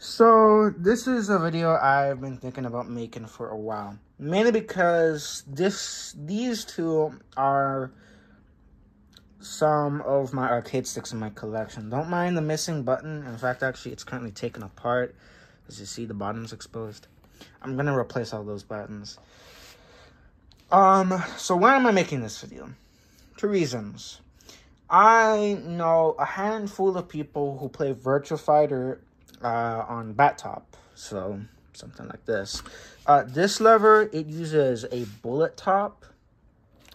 So this is a video I've been thinking about making for a while, mainly because these two are some of my arcade sticks in my collection. Don't mind the missing button. In fact, actually, it's currently taken apart. As you see, the bottom's exposed. I'm gonna replace all those buttons. So why am I making this video? Two reasons. I know a handful of people who play Virtua Fighter on bat top, so something like this. This lever, it uses a bullet top,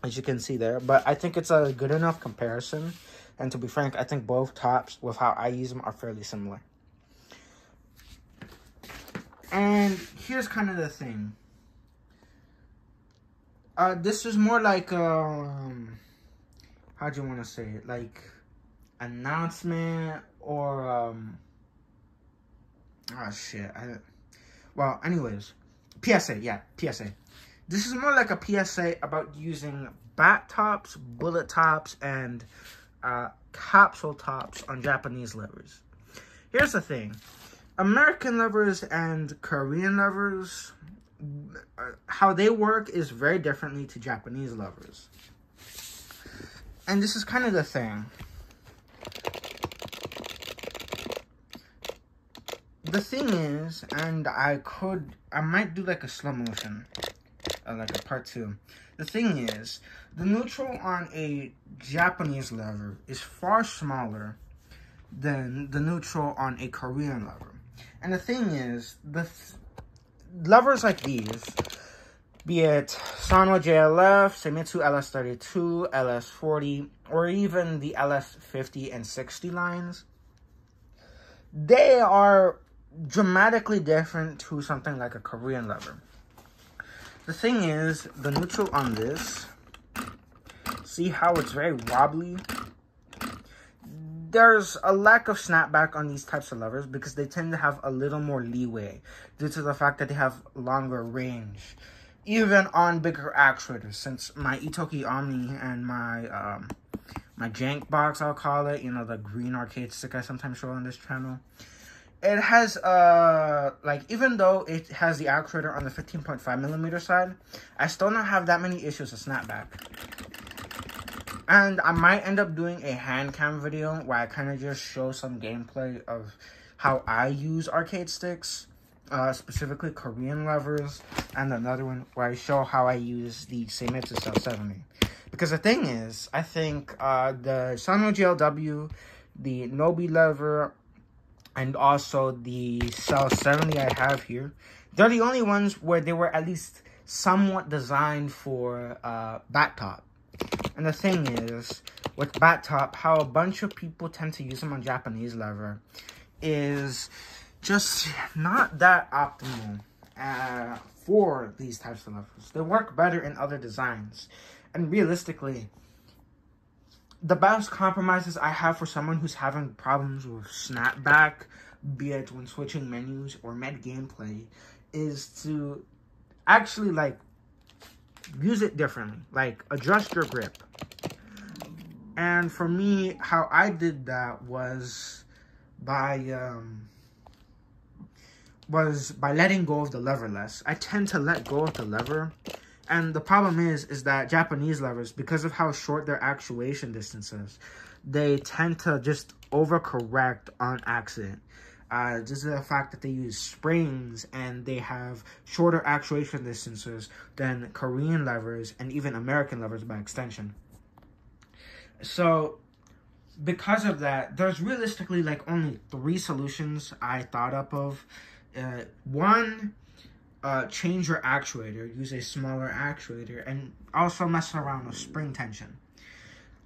as you can see there, but I think it's a good enough comparison. And to be frank, I think both tops, with how I use them, are fairly similar. And here's kind of the thing. This is more like how do you want to say it? Like announcement or oh shit. Well, anyways, PSA. Yeah, PSA. This is more like a PSA about using bat tops, bullet tops, and capsule tops on Japanese levers. Here's the thing. American levers and Korean levers, how they work is very differently to Japanese levers. And this is kind of the thing. The thing is, and I might do like a slow motion, like a part 2. The thing is, the neutral on a Japanese lever is far smaller than the neutral on a Korean lever. And the thing is, the levers like these, be it Sano JLF, Seimitsu LS32, LS40, or even the LS50 and 60 lines, they are dramatically different to something like a Korean lever. The thing is, the neutral on this, see how it's very wobbly? There's a lack of snapback on these types of levers because they tend to have a little more leeway due to the fact that they have longer range. Even on bigger actuators, since my Itoki Omni and my my jank box, I'll call it, you know, the green arcade stick I sometimes show on this channel, it has, like, even though it has the actuator on the 15.5mm side, I still don't have that many issues with snapback. And I might end up doing a hand cam video where I kind of just show some gameplay of how I use arcade sticks, specifically Korean levers, and another one where I show how I use the Seimitsu Cell 70. Because the thing is, I think the Sano GLW, the Nobi lever, and also the Cell 70 I have here, they're the only ones where they were at least somewhat designed for bat top. And the thing is, with bat top, how a bunch of people tend to use them on Japanese lever is just not that optimal for these types of levers. They work better in other designs. And realistically, the best compromises I have for someone who's having problems with snapback, be it when switching menus or med gameplay, is to actually, like, use it differently. Like, adjust your grip. And for me, how I did that was by letting go of the lever less. I tend to let go of the lever. And the problem is that Japanese levers, because of how short their actuation distance is, they tend to just overcorrect on accident. Just the fact that they use springs and they have shorter actuation distances than Korean levers and even American levers by extension. So, because of that, there's realistically like only 3 solutions I thought up of. One, change your actuator, use a smaller actuator, and also mess around with spring tension.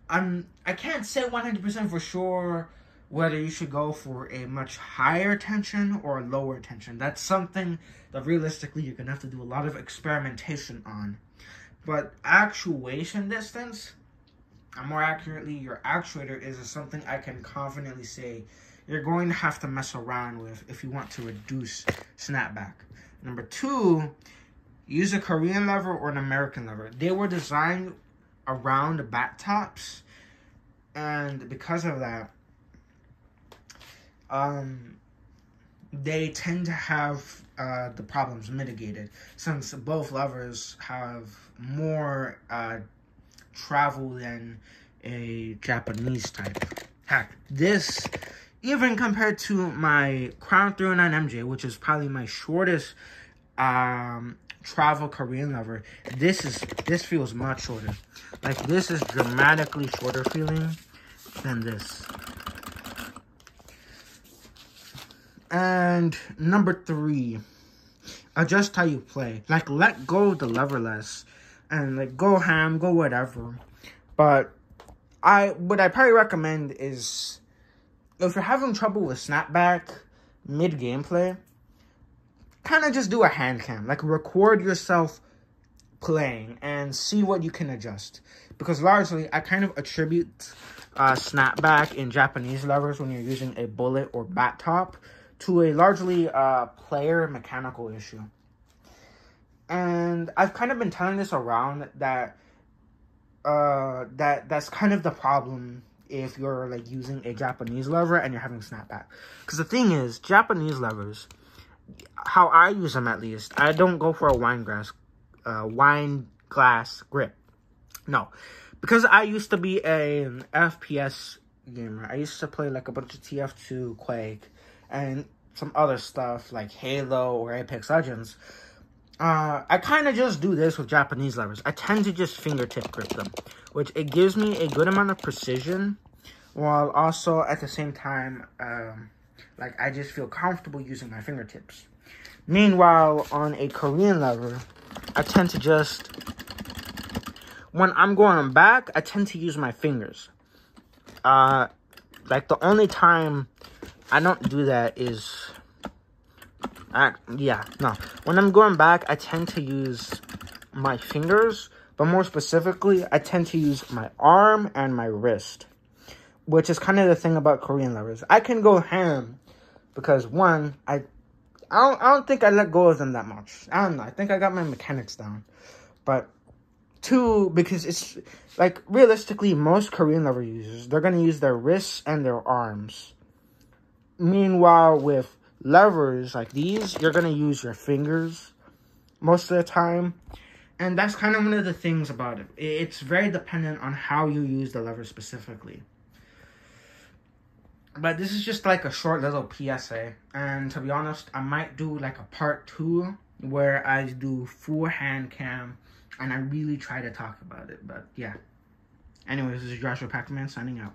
I can't say 100% for sure whether you should go for a much higher tension or a lower tension. That's something that realistically you're going to have to do a lot of experimentation on. But actuation distance, more accurately, your actuator is something I can confidently say you're going to have to mess around with if you want to reduce snapback. Number 2, use a Korean lever or an American lever. They were designed around bat tops, and because of that, they tend to have the problems mitigated, since both levers have more travel than a Japanese type. Heck, this, even compared to my Crown 309 MJ, which is probably my shortest travel Korean lever, this feels much shorter. Like, this is dramatically shorter feeling than this. And number 3, adjust how you play. Like, let go of the lever less, and like go ham, go whatever. But what I probably recommend is, if you're having trouble with snapback mid gameplay, kind of just do a hand cam. Like, record yourself playing and see what you can adjust. Because largely, I kind of attribute snapback in Japanese levers when you're using a bullet or bat top to a largely player mechanical issue. And I've kind of been telling this around that that's kind of the problem if you're like using a Japanese lever and you're having snapback. Because the thing is, Japanese levers, how I use them at least, I don't go for a wine glass grip. No, because I used to be an FPS gamer. I used to play like a bunch of TF2, Quake, and some other stuff like Halo or Apex Legends. I kind of just do this with Japanese levers. I tend to just fingertip grip them, which it gives me a good amount of precision, while also at the same time, like, I just feel comfortable using my fingertips. Meanwhile, on a Korean lever, I tend to just, when I'm going back, I tend to use my fingers. Like, the only time I don't do that is, when I'm going back, I tend to use my fingers, but more specifically, I tend to use my arm and my wrist, which is kind of the thing about Korean levers. I can go ham because, one, I don't think I let go of them that much. I don't know. I think I got my mechanics down. But 2, because it's, like, realistically, most Korean lever users, they're going to use their wrists and their arms. Meanwhile, with levers like these, you're going to use your fingers most of the time. And that's kind of one of the things about it. It's very dependent on how you use the lever specifically. But this is just like a short little PSA. And to be honest, I might do like a part 2 where I do full hand cam and I really try to talk about it. But yeah. Anyways, this is Joshua Pac-Man signing out.